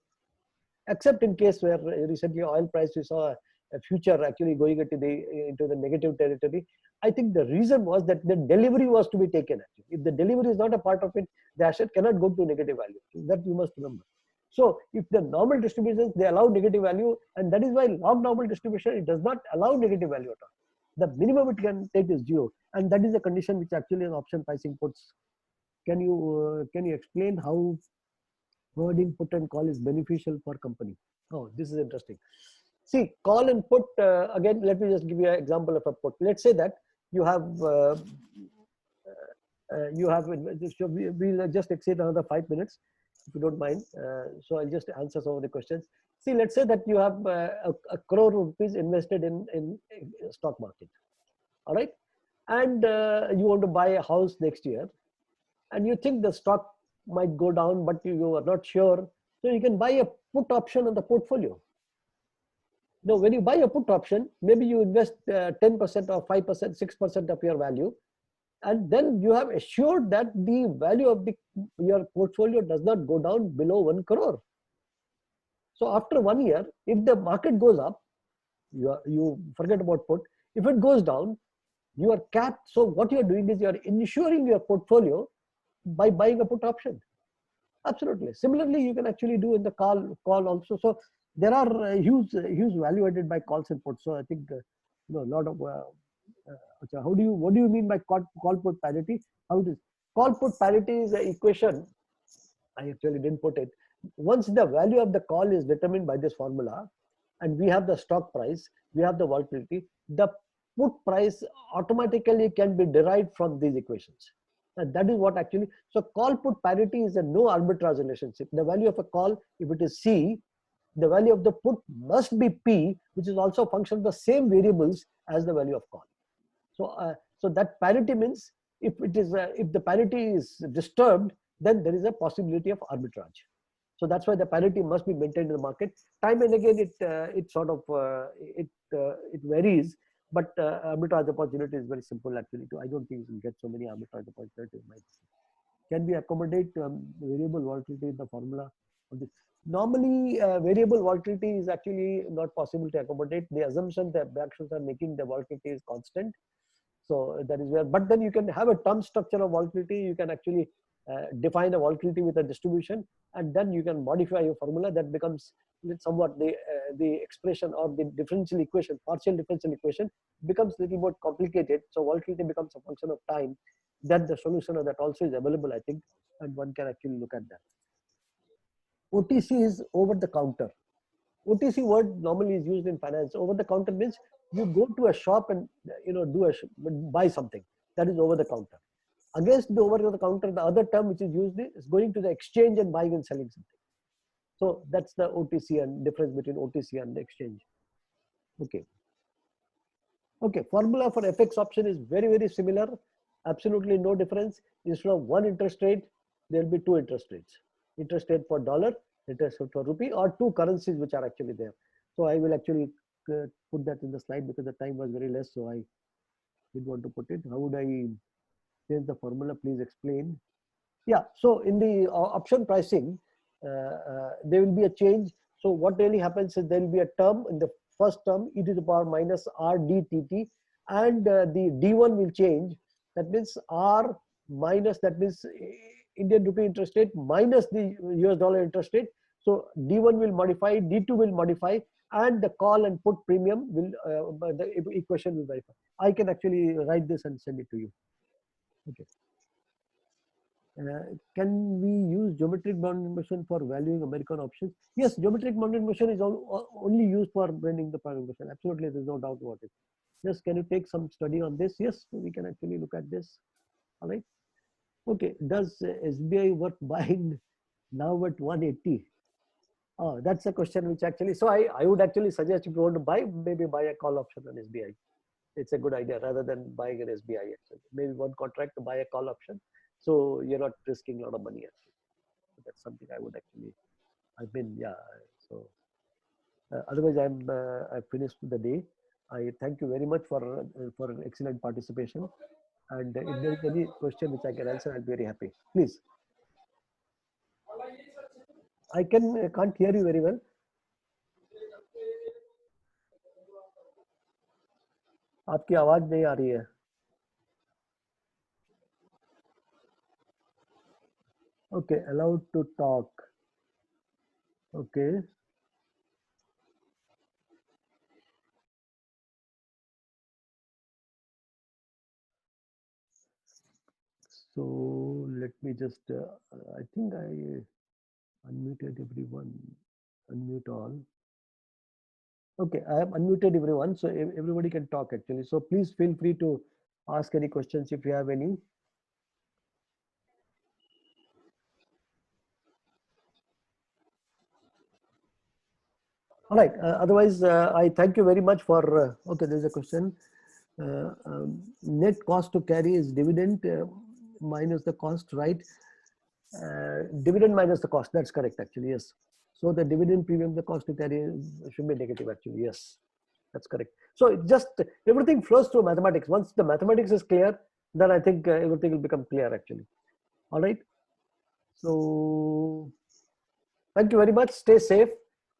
except in case where recently oil price, we saw a future actually going into the negative territory. I think the reason was that the delivery was to be taken. Actually, if the delivery is not a part of it, the asset cannot go to negative value. That you must remember. So if the normal distributions, they allow negative value, and that is why log normal distribution, it does not allow negative value at all. The minimum it can take is 0, and that is the condition which actually an option pricing puts. Can you explain how providing put and call is beneficial for company? Oh, this is interesting. See, call and put, again, let me just give you an example of a put. Let's say that you have, we'll just exceed another 5 minutes, if you don't mind. So I'll just answer some of the questions. See, let's say that you have a crore rupees invested in stock market. All right. And you want to buy a house next year, and you think the stock might go down, but you are not sure. So you can buy a put option on the portfolio. Now, when you buy a put option, maybe you invest 10% or 5%, 6% of your value, and then you have assured that the value of your portfolio does not go down below 1 crore. So after 1 year, if the market goes up, you forget about put. If it goes down, you are capped. So what you are doing is you are insuring your portfolio by buying a put option. Absolutely. Similarly, you can actually do in the call also. So there are huge value added by calls and puts. So I think a lot of. What do you mean by call put parity? How it is? Call put parity is an equation. I actually didn't put it. Once the value of the call is determined by this formula, and we have the stock price, we have the volatility, the put price automatically can be derived from these equations. And that is what actually, so call put parity is a no arbitrage relationship. The value of a call, if it is C, the value of the put must be P, which is also a function of the same variables as the value of call. So that parity means if the parity is disturbed, then there is a possibility of arbitrage. So that's why the parity must be maintained in the market. Time and again, it sort of it varies, but arbitrage opportunity is very simple actually. I don't think you can get so many arbitrage opportunities. Can we accommodate variable volatility in the formula of this? Normally, variable volatility is actually not possible to accommodate. The assumption that Black-Scholes are making the volatility is constant. So that is where, but then you can have a term structure of volatility. You can actually define a volatility with a distribution, and then you can modify your formula. That becomes somewhat the expression or the differential equation, partial differential equation becomes a little more complicated. So volatility becomes a function of time. Then the solution of that also is available, I think, and one can actually look at that. OTC is over the counter. OTC word normally is used in finance. Over the counter means you go to a shop and buy something. That is over the counter. Against the over the counter, the other term which is used is going to the exchange and buying and selling something. So that's the OTC and difference between OTC and the exchange. Okay. Okay, formula for FX option is very, very similar. Absolutely no difference. Instead of one interest rate, there will be two interest rates. Interest rate for dollar, interest rate for rupee, or two currencies which are actually there. So I will actually put that in the slide because the time was very less. So I didn't want to put it. How would I change the formula? Please explain. Yeah, so in the option pricing, there will be a change. So what really happens is there will be a term in the first term, e to the power minus r dtt, and the d1 will change. That means r minus, that means Indian rupee interest rate minus the US dollar interest rate. So d1 will modify, d2 will modify, and the call and put premium will, the equation will verify. I can actually write this and send it to you. Okay. Can we use geometric boundary motion for valuing American options? Yes, geometric boundary motion is only used for blending the primary motion. Absolutely, there's no doubt about it. Yes, can you take some study on this? Yes, we can actually look at this. All right. Okay, does SBI worth buying now at 180? Oh, that's a question which actually, so I would actually suggest if you want to buy, maybe buy a call option on SBI. It's a good idea rather than buying an SBI. Actually. Maybe one contract to buy a call option. So you're not risking a lot of money actually. So that's something I would actually, I've been, yeah. So otherwise I've finished the day. I thank you very much for an excellent participation. And if there is any question which I can answer, I'll be very happy. Please. I can't hear you very well. आपकी आवाज नहीं आ रही है. Okay, allowed to talk. Okay. So let me just, I think I unmuted everyone, unmute all. Okay, I have unmuted everyone, so everybody can talk actually. So please feel free to ask any questions if you have any. All right, otherwise I thank you very much for, okay, there's a question. Net cost to carry is dividend minus the cost, right? Dividend minus the cost, that's correct actually, yes. So the dividend premium, the cost to carry should be negative actually, yes, that's correct. So it just, everything flows through mathematics. Once the mathematics is clear, then I think everything will become clear actually. All right. So thank you very much, stay safe.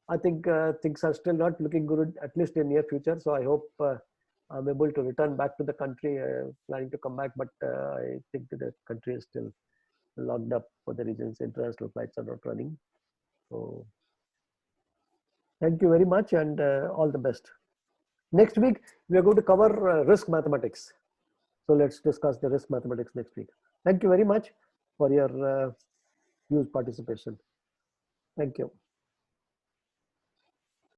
I think things are still not looking good, at least in near future. So I hope I'm able to return back to the country, planning to come back, but I think the country is still locked up for the reasons international flights are not running. So thank you very much and all the best. Next week, we are going to cover risk mathematics. So let's discuss the risk mathematics next week. Thank you very much for your huge participation. Thank you.